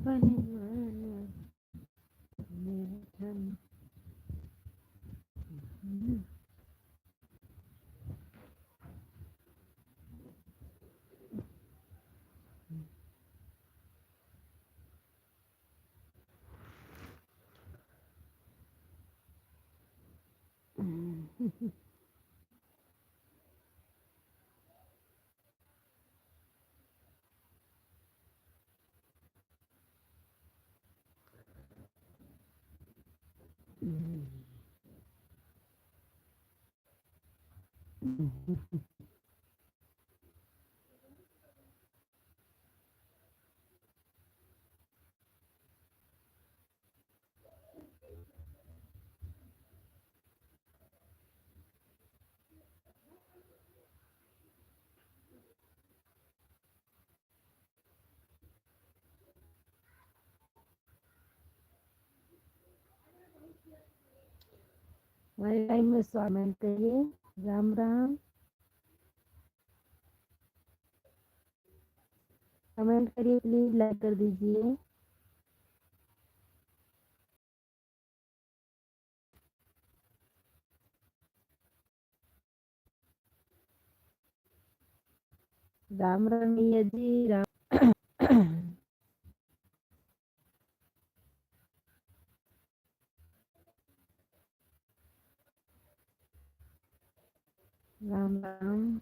अपने मन में ठन हमारे टाइम में स्वागत करिए। राम राम। कमेंट करिए प्लीज, लाइक कर दीजिए। राम राम भैया जी, राम। राम राम।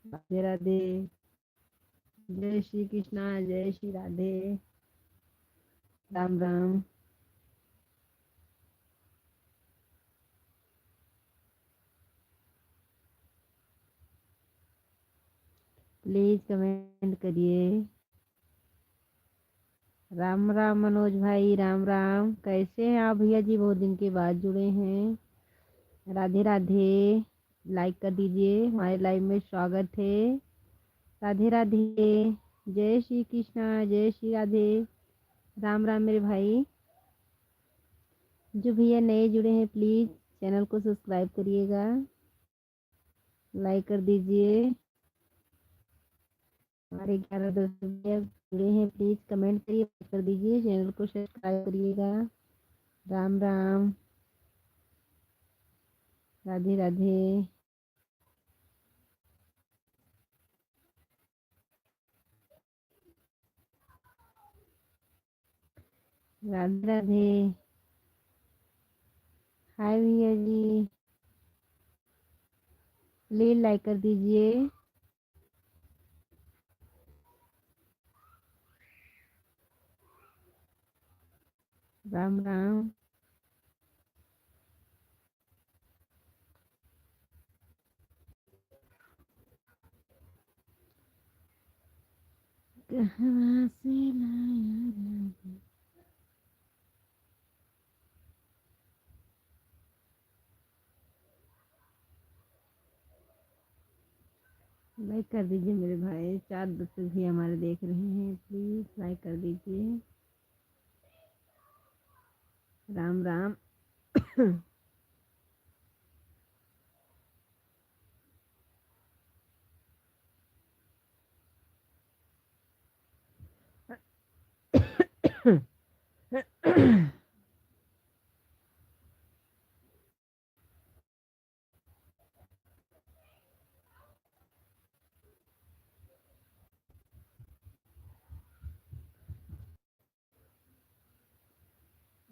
राधे राधे। जय श्री कृष्णा, जय श्री राधे। राम राम। प्लीज कमेंट करिए। राम राम मनोज भाई, राम राम। कैसे हैं आप भैया जी? बहुत दिन के बाद जुड़े हैं। राधे राधे। लाइक कर दीजिए, हमारे लाइव में स्वागत है। राधे राधे। जय श्री कृष्णा, जय श्री राधे। राम राम मेरे भाई। जो भैया नए जुड़े हैं प्लीज चैनल को सब्सक्राइब करिएगा, लाइक कर दीजिए। हमारे 11 दोस्त भैया जुड़े हैं, प्लीज कमेंट करिए, लाइक कर दीजिए, चैनल को सब्सक्राइब करिएगा। राम राम। राधे राधे। राधे राधे। हाय भैया जी, प्लीज लाइक कर दीजिए। राम राम। कहाँ से लाया रंग। लाइक कर दीजिए मेरे भाई, 4 दोस्त भी हमारे देख रहे हैं, प्लीज लाइक कर दीजिए। राम राम।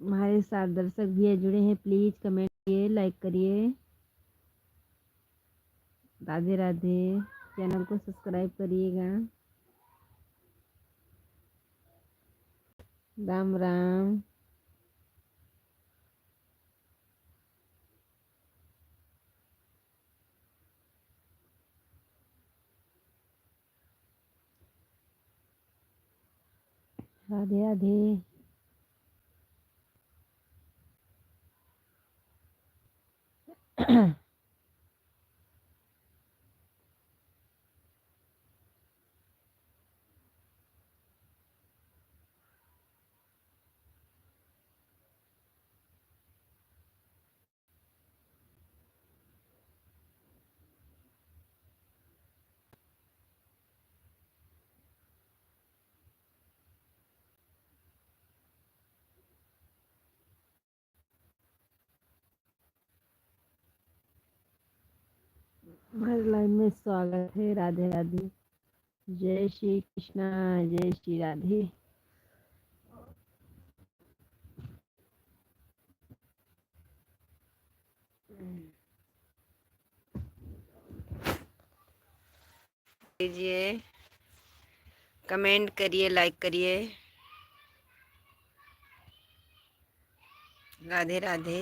हमारे 7 दर्शक भी जुड़े हैं, प्लीज कमेंट करिए, लाइक करिए। राधे राधे। चैनल को सब्सक्राइब करिएगा। राम राम। राधे राधे। हमारे लाइन में स्वागत है। राधे राधे। जय श्री कृष्णा। जय श्री राधे। कीजिए, कमेंट करिए, लाइक करिए। राधे राधे।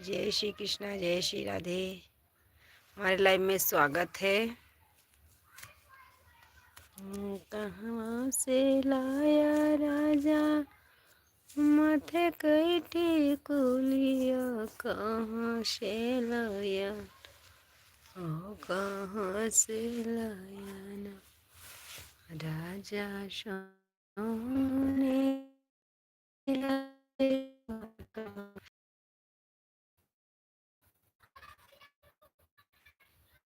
जय श्री कृष्णा। जय श्री राधे। हमारे लाइव में स्वागत है। कहाँ से लाया राजा माथे कई टिकुलिया, कहाँ से लाया, कहाँ से लाया ना राजा सोने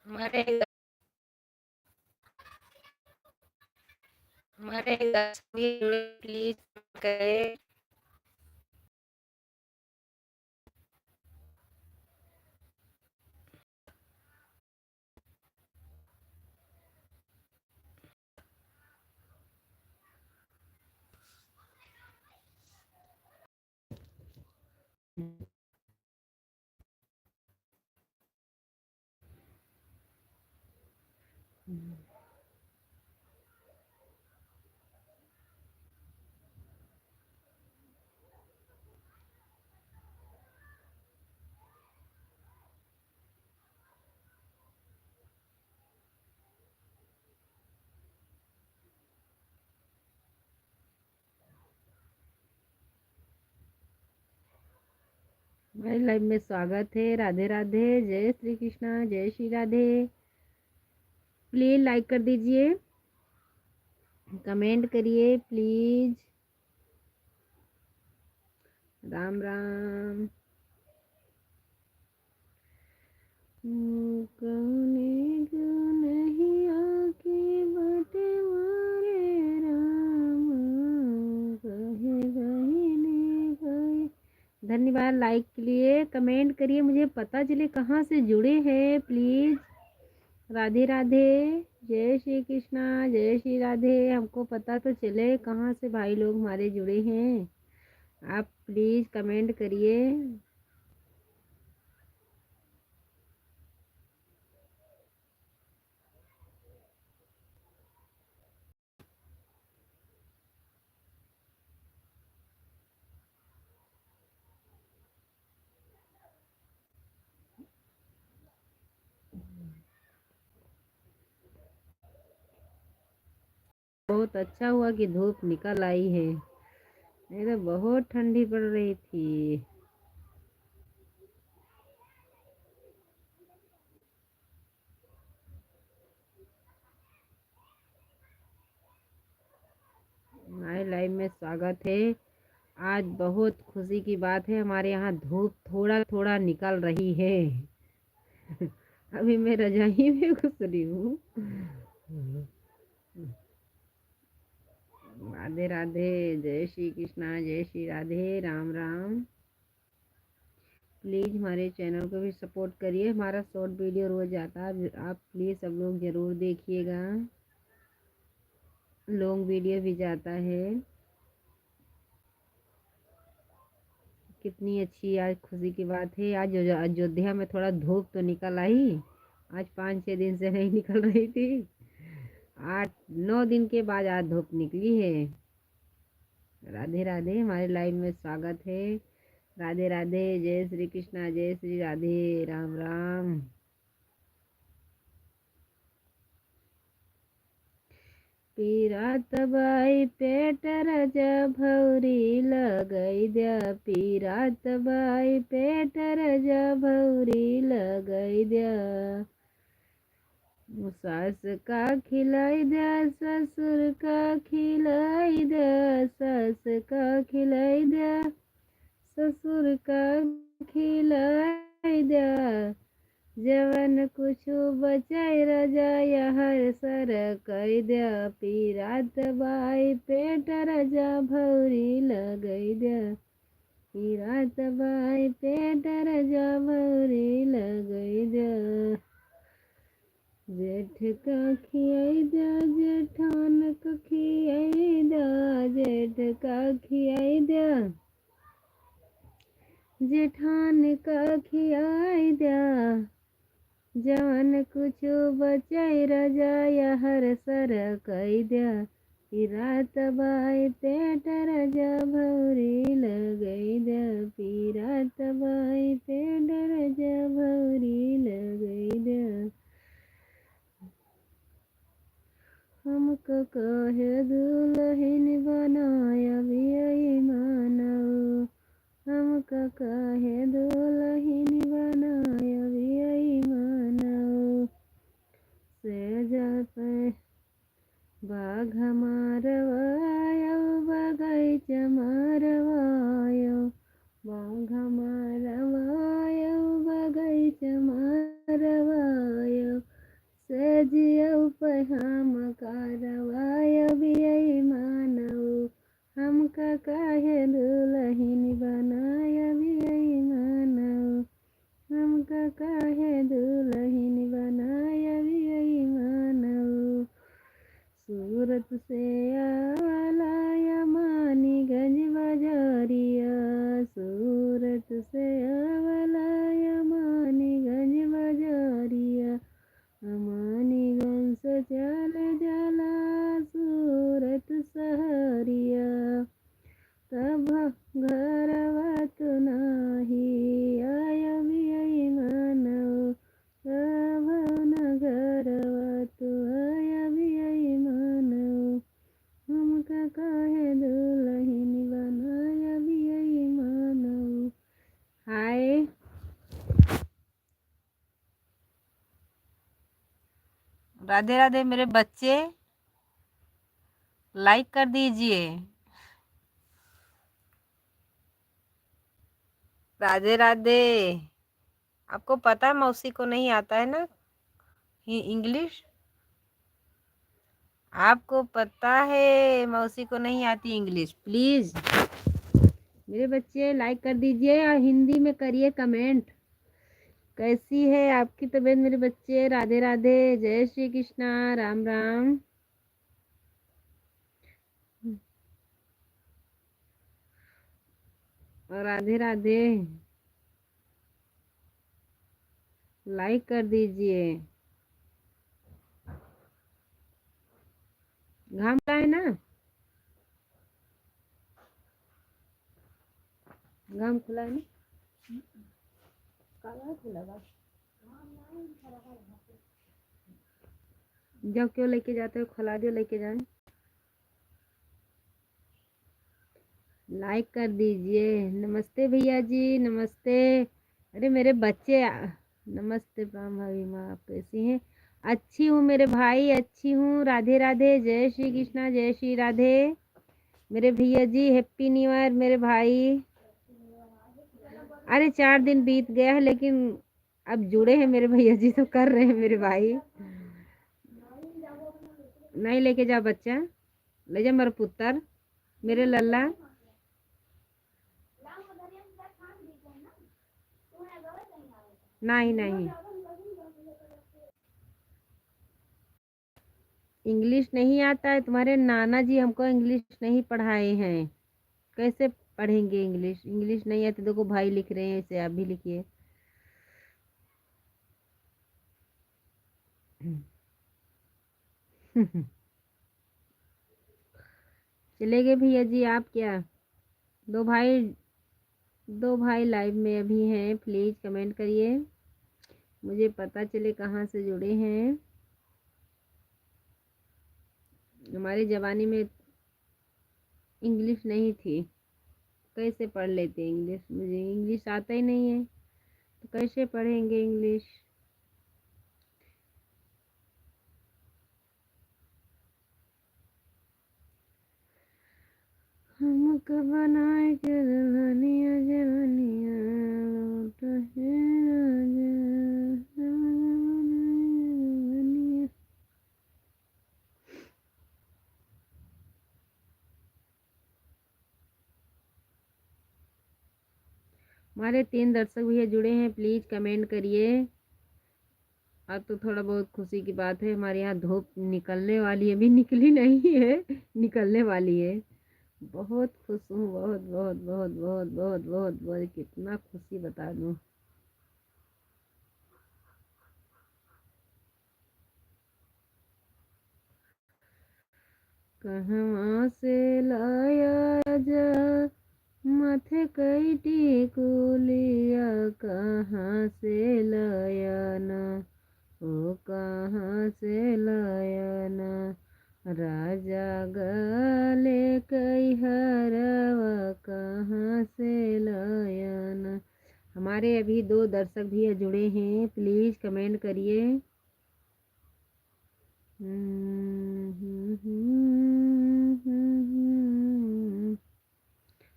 हमारे हमारे प्लीज करें। मेरे लाइव में स्वागत है। राधे राधे। जय श्री कृष्णा। जय श्री राधे। प्लीज लाइक कर दीजिए, कमेंट करिए प्लीज। राम राम। कौने क्यों नहीं आके बटे मारे राम, कहे बहिने कहे। धन्यवाद लाइक के लिए। कमेंट करिए, मुझे पता चले कहाँ से जुड़े हैं प्लीज। राधे राधे। जय श्री कृष्णा। जय श्री राधे। हमको पता तो चले कहाँ से भाई लोग हमारे जुड़े हैं। आप प्लीज कमेंट करिए। बहुत अच्छा हुआ कि धूप निकल आई है, नहीं तो बहुत ठंडी पड़ रही थी। हमारे लाइव में स्वागत है। आज बहुत खुशी की बात है, हमारे यहाँ धूप थोड़ा थोड़ा निकल रही है। अभी मैं रजाई में घुस रही हूँ। राधे राधे। जय श्री कृष्णा। जय श्री राधे। राम राम। प्लीज़ हमारे चैनल को भी सपोर्ट करिए। हमारा शॉर्ट वीडियो रोज आता है, आप प्लीज़ सब लोग ज़रूर देखिएगा। लॉन्ग वीडियो भी जाता है। कितनी अच्छी आज खुशी की बात है। आज अयोध्या में थोड़ा धूप तो निकल आई। आज 5-6 दिन से नहीं निकल रही थी। 8-9 दिन के बाद आज धूप निकली है। राधे राधे। हमारे लाइव में स्वागत है। राधे राधे। जय श्री कृष्णा। जय श्री राधे। राम राम। पीरात बाई पेट रजा भौरी लगई द्या, पीरात बाई पेट रजा भौरी लगई द्या। सास का खिलाई द्या, ससुर का खिलाई द्या, सास का खिलाई द्या, ससुर का खिलाई द्या। जवन कुछु बचाई रजाया हर सर कई द्या, पीरात बाई पेट रजा भौरी लगई द्या, पीरात बाई पेट रजा भौरी लगई द्या। का खियाई दा जेठान का खियाई दा, जेठ का खियाई दा जेठान का खियाई दा, जवन कुछ बचाई रजाया हर सर कई द्या, पीरात बाई तेटर जा भौरी लगई द्या, पीरात बाई तेटर जा भौरी लगई द्या। हमको कहे दुल्हन बनाया बियई मानव, हमको कहे दुल्हन बनाया बियई मानव, सेजा पे बाघ मारवायो बगैचा मारवायो, बाघ मारवायो बगैचा मारवायो, सजियो पहाम कारवायो बियई मानव, हमका काहे दुल्हन बनाया बियई मानव, हमका काहे दुल्हन बनाया बियई मानव। सूरत से आवाला मानीगंज बाजारिया, सूरत से आवाला मानीगंज बाजारिया, मानीगंज से चल जाला सूरत सहरिया, तब घरवा तो नाही आया बियई मानव, तब न घरवा तो आया बियई मानव, हमका काहे दुल्हन बनाया बियई मानव। हाय, राधे राधे मेरे बच्चे, लाइक कर दीजिए। राधे राधे। आपको पता है मौसी को नहीं आता है ना इंग्लिश, आपको पता है मौसी को नहीं आती इंग्लिश। प्लीज मेरे बच्चे लाइक कर दीजिए और हिंदी में करिए कमेंट। कैसी है आपकी तबीयत मेरे बच्चे? राधे राधे, जय श्री कृष्णा, राम राम। और राधे राधे, लाइक कर दीजिए। घाम का है ना, घाम खुला है ना, काला खुला बस। जब क्यों लेके जाते हो, खुला दियो लेके जाए। लाइक कर दीजिए। नमस्ते भैया जी, नमस्ते। अरे मेरे बच्चे नमस्ते प्राम भाभी माँ, आप कैसी हैं? अच्छी हूँ मेरे भाई, अच्छी हूँ। राधे राधे, जय श्री कृष्णा, जय श्री राधे। मेरे भैया जी हैप्पी न्यू ईयर मेरे भाई। अरे 4 दिन बीत गया है लेकिन अब जुड़े हैं मेरे भैया जी तो कर रहे हैं मेरे भाई। नहीं लेके जा बच्चा, ले जा मेरा पुत्र, मेरे लल्ला। नहीं नहीं, इंग्लिश नहीं आता है। तुम्हारे नाना जी हमको इंग्लिश नहीं पढ़ाए हैं, कैसे पढ़ेंगे इंग्लिश? इंग्लिश नहीं आती। देखो भाई लिख रहे हैं, इसे आप भी लिखिए। चले गए भैया जी आप क्या? दो भाई, दो भाई लाइव में अभी हैं, प्लीज कमेंट करिए, मुझे पता चले कहाँ से जुड़े हैं। हमारे जवानी में इंग्लिश नहीं थी, कैसे पढ़ लेते इंग्लिश? मुझे इंग्लिश आता ही नहीं है तो कैसे पढ़ेंगे इंग्लिश? हमको बनाए के दुल्हनिया जवनिया लौट है राजा, दुल्हनिया। हमारे 3 दर्शक भैया जुड़े हैं, प्लीज कमेंट करिए। आज तो थोड़ा बहुत खुशी की बात है, हमारे यहाँ धूप निकलने वाली है, अभी निकली नहीं है, निकलने वाली है। बहुत खुश हूँ, बहुत बहुत बहुत बहुत बहुत बहुत बहुत, कितना खुशी बता दूँ। कहाँ से लाया जा माथे कई टिकुलिया, कहाँ से लाया ना, ओ कहाँ से लाया ना, राजा गले कई हरवा, कहाँ से लाया ना। हमारे अभी 2 दर्शक भी जुड़े हैं, प्लीज कमेंट करिए।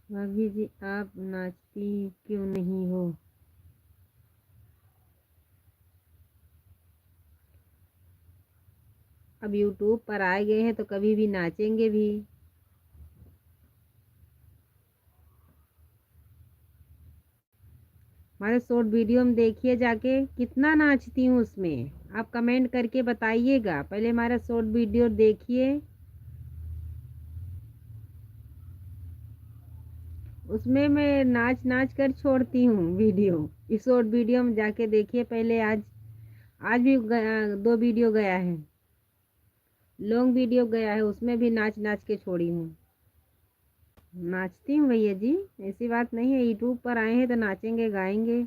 भाभी जी आप नाचती क्यों नहीं हो? अब यूट्यूब पर आ गए हैं तो कभी भी नाचेंगे भी। हमारे शॉर्ट वीडियो में देखिए जाके, कितना नाचती हूँ उसमें। आप कमेंट करके बताइएगा, पहले हमारा शॉर्ट वीडियो देखिए, उसमें मैं नाच नाच कर छोड़ती हूँ वीडियो। इस शॉर्ट वीडियो में जाके देखिए पहले। आज आज भी 2 वीडियो गया है, लॉन्ग वीडियो गया है, उसमें भी नाच नाच के छोड़ी हूँ। नाचती हूँ भैया जी, ऐसी बात नहीं है। यूट्यूब पर आए हैं तो नाचेंगे गाएंगे।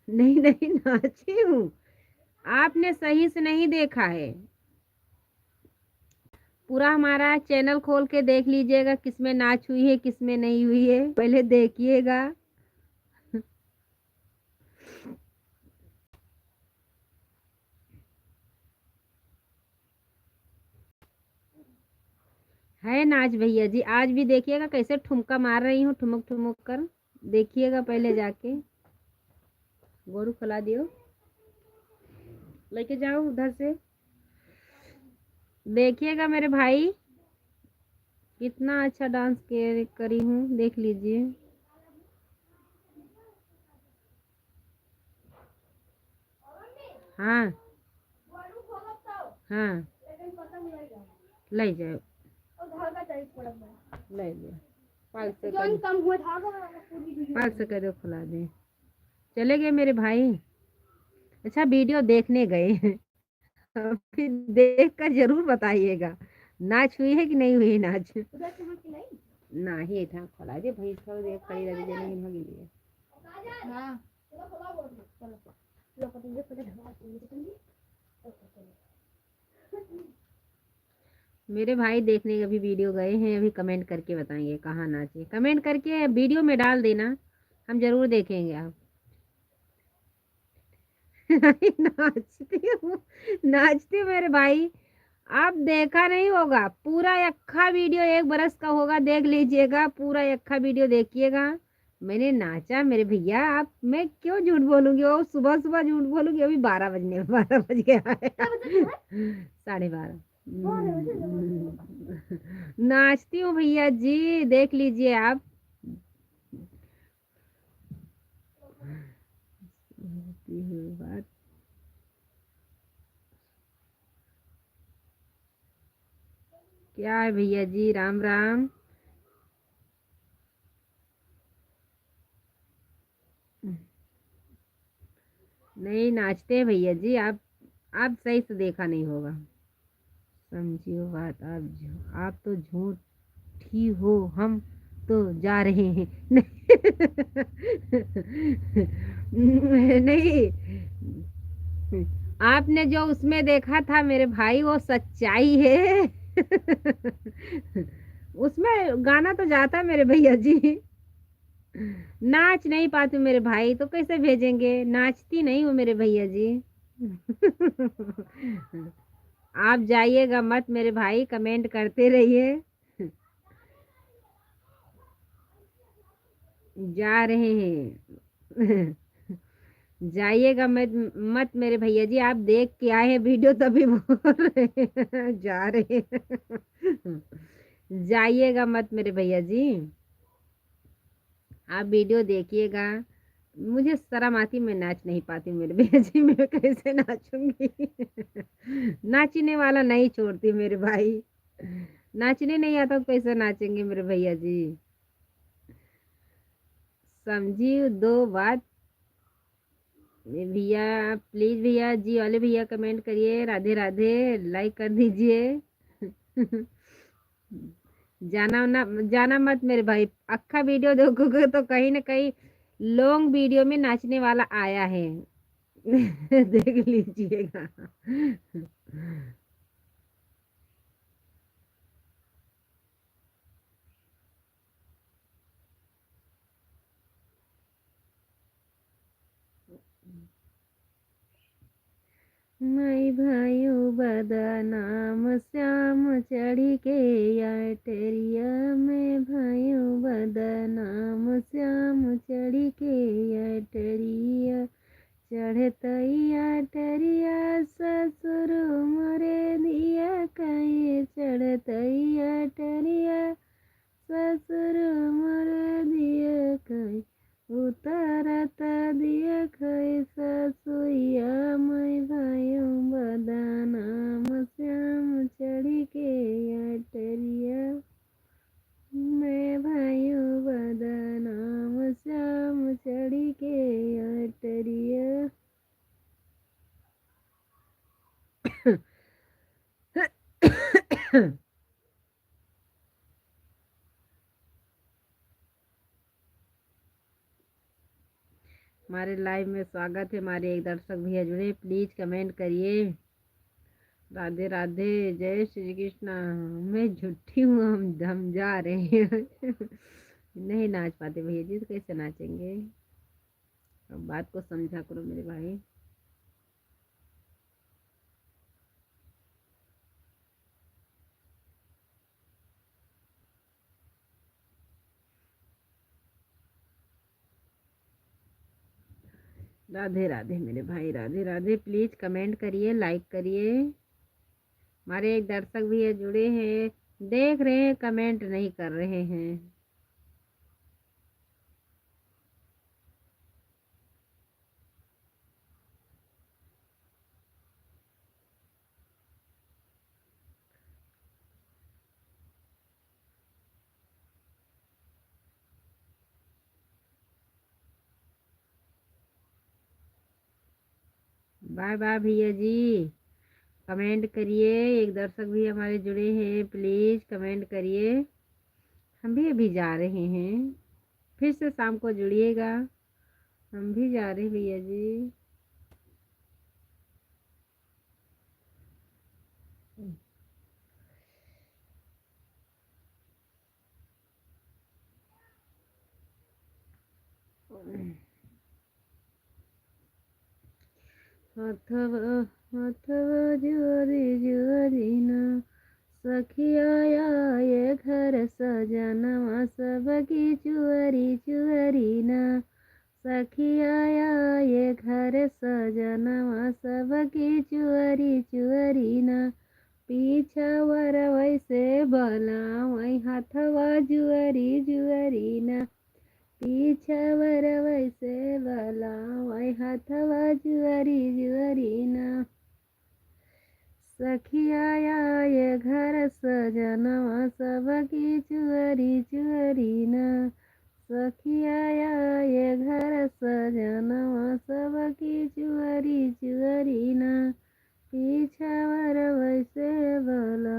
नहीं नहीं, नाची हूँ। आपने सही से नहीं देखा है। पूरा हमारा चैनल खोल के देख लीजिएगा, किसमें नाच हुई है किसमें नहीं हुई है, पहले देखिएगा। है नाच भैया जी, आज भी देखिएगा कैसे ठुमका मार रही हूँ, ठुमक ठुमक कर। देखिएगा पहले जाके। गोरू खिला दियो, लेके जाओ उधर से। देखिएगा मेरे भाई, कितना अच्छा डांस करी हूँ, देख लीजिए। हाँ हाँ, ले जाओ, ले जाओ, 5 से कह दो खुला दे। चले गए मेरे भाई। अच्छा, वीडियो देखने गए हैं। फिर देख कर जरूर बताइएगा, नाच हुई है कि नहीं हुई नाच। नहीं था खोला दे भाई, थोड़ी देर खड़ी रह गई, नहीं भागी लिए। मेरे भाई देखने के अभी वीडियो गए हैं, अभी कमेंट करके बताएंगे कहाँ नाचे। कमेंट करके वीडियो में डाल देना, हम जरूर देखेंगे। आप नाचती हूँ, नाचती हूँ मेरे भाई। आप देखा नहीं होगा, पूरा अक्खा वीडियो 1 बरस का होगा, देख लीजिएगा, पूरा अक्खा वीडियो देखिएगा। मैंने नाचा मेरे भैया। आप, मैं क्यों झूठ बोलूंगी, वो सुबह सुबह झूठ बोलूंगी? अभी 12 बज गया है। 12:30। नाचती हूँ भैया जी, देख लीजिए आप। बात क्या है भैया जी, राम राम। नहीं नाचते हैं भैया जी, आप सही से देखा नहीं होगा। समझियो बात, आप तो झूठी हो, हम तो जा रहे हैं। नहीं नहीं, आपने जो उसमें देखा था मेरे भाई, वो सच्चाई है। उसमें गाना तो जाता मेरे भैया जी। नाच नहीं पाती मेरे भाई, तो कैसे भेजेंगे? नाचती नहीं हूँ मेरे भैया जी। आप जाइएगा मत मेरे भाई, कमेंट करते रहिए। जा रहे हैं। जाइएगा मत मत मेरे भैया जी, आप देख के आए हैं वीडियो तभी बोल रहे हैं जा रहे हैं। जाइएगा मत मेरे भैया जी, आप वीडियो देखिएगा। मुझे शर्म आती, मैं नाच नहीं पाती मेरे भैया जी, मैं कैसे नाचूंगी। नाचने वाला नहीं छोड़ती मेरे भाई, नाचने नहीं आता तो कैसे नाचेंगे मेरे भैया जी। समझी दो बात। भैया प्लीज, भैया जी वाले भैया कमेंट करिए, राधे राधे, लाइक कर दीजिए। जाना ना, जाना मत मेरे भाई, अक्खा वीडियो देखोगे तो कहीं ना कहीं लॉन्ग वीडियो में नाचने वाला आया है। देख लीजिएगा। माई भाइयों बदनाम श्याम चढ़ी के अटरिया में, भाइयों बदनाम श्याम चढ़ी के अटरिया, चढ़तैया टरिया ससुर मरे दिया कहीं, चढ़तैया टरिया ससुर मरे दिया कहीं, उतारत दिया कहीं ससुइया, मैं भाइयों बदनाम श्याम चढ़ी के अटरिया, मैं भाइयों बदनाम श्याम चढ़ी के अटरिया। हमारे लाइव में स्वागत है, हमारे एक दर्शक भैया जुड़े, प्लीज कमेंट करिए। राधे राधे, जय श्री कृष्णा। मैं झूठी हूँ, हम जा रहे हैं। नहीं नाच पाते भैया जी तो कैसे नाचेंगे, अब बात को समझा करो मेरे भाई। राधे राधे मेरे भाई, राधे राधे, प्लीज कमेंट करिए, लाइक करिए। हमारे एक दर्शक भैया जुड़े हैं, देख रहे हैं, कमेंट नहीं कर रहे हैं। बाय बाय भैया जी, कमेंट करिए। एक दर्शक भी हमारे जुड़े हैं, प्लीज कमेंट करिए। हम भी अभी जा रहे हैं, फिर से शाम को जुड़िएगा, हम भी जा रहे हैं भैया जी। हथवा हथवा जुआरी जुआरी ना, सखिया ये घर सजनवा सबकी चुअरी चुअरी ना, सखिया ये घर सजनवा सबकी चुअरी चुअरी ना, पीछा वर वैसे बला वही हथवा जुअरी जुअरी ना, पीछावर वैसे भला वही हथवा जुअरी जुअरी ना, सखिया ये घर सजनवा सबकी चुअरी चुअरी ना, सखिया ये घर सजनवा सबकी चुअरी चुअरी ना, पीछावर वैसे भला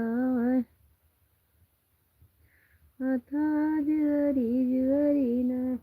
हथवा जुअरी जुअरी ना।